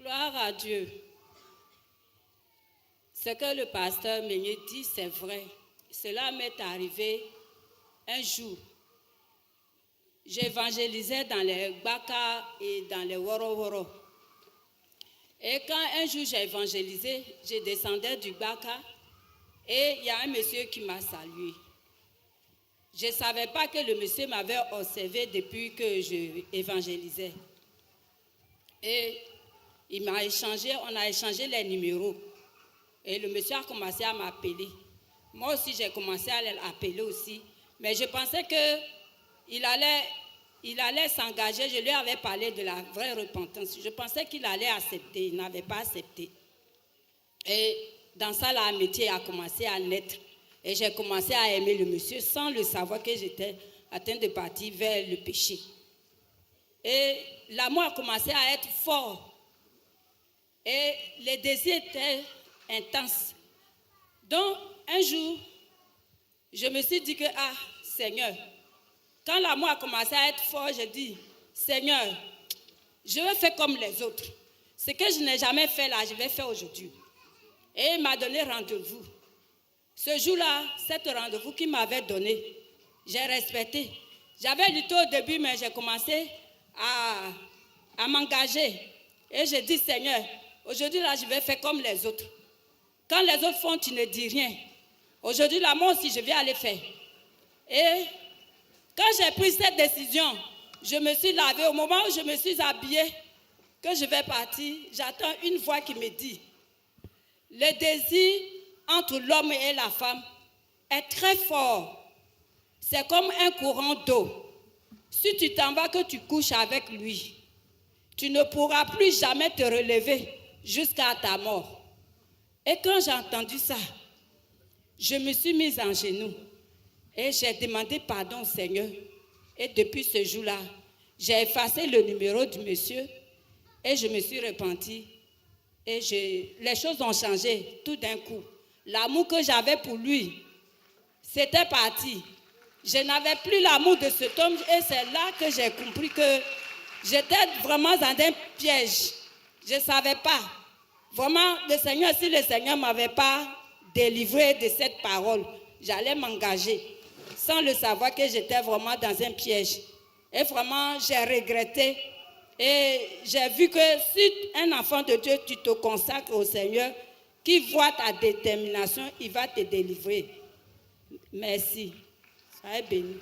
Gloire à Dieu. Ce que le pasteur Meunier dit, c'est vrai. Cela m'est arrivé un jour. J'évangélisais dans les Baka et dans les Woro-Woro. Et quand un jour j'ai évangélisé, je descendais du Baka et il y a un monsieur qui m'a salué. Je ne savais pas que le monsieur m'avait observé depuis que je évangélisais. Et on a échangé les numéros. Et le monsieur a commencé à m'appeler. Moi aussi, j'ai commencé à l'appeler aussi. Mais je pensais qu'il allait s'engager. Je lui avais parlé de la vraie repentance. Je pensais qu'il allait accepter. Il n'avait pas accepté. Et dans ça, l'amitié a commencé à naître. Et j'ai commencé à aimer le monsieur sans le savoir que j'étais atteinte de partir vers le péché. Et l'amour a commencé à être fort. Et les désirs étaient intenses. Donc, un jour, je me suis dit que, Seigneur, quand l'amour a commencé à être fort, j'ai dit, Seigneur, je vais faire comme les autres. Ce que je n'ai jamais fait là, je vais faire aujourd'hui. Et il m'a donné rendez-vous. Ce jour-là, cet rendez-vous qu'il m'avait donné, j'ai respecté. J'avais lutté au début, mais j'ai commencé à m'engager. Et j'ai dit, Seigneur, aujourd'hui là, je vais faire comme les autres. Quand les autres font, tu ne dis rien. Aujourd'hui là, moi aussi, je vais aller faire. Et quand j'ai pris cette décision, je me suis lavée. Au moment où je me suis habillée, que je vais partir, j'attends une voix qui me dit, le désir entre l'homme et la femme est très fort. C'est comme un courant d'eau. Si tu t'en vas, que tu couches avec lui, tu ne pourras plus jamais te relever jusqu'à ta mort. Et quand j'ai entendu ça, je me suis mise en genoux et j'ai demandé pardon au Seigneur. Et depuis ce jour-là, j'ai effacé le numéro du monsieur et je me suis repentie. Et les choses ont changé tout d'un coup. L'amour que j'avais pour lui, c'était parti. Je n'avais plus l'amour de cet homme et c'est là que j'ai compris que j'étais vraiment dans un piège. Je ne savais pas. Vraiment, si le Seigneur ne m'avait pas délivré de cette parole, j'allais m'engager sans le savoir que j'étais vraiment dans un piège. Et vraiment, j'ai regretté. Et j'ai vu que si un enfant de Dieu, tu te consacres au Seigneur, qui voit ta détermination, il va te délivrer. Merci. Soyez bénis.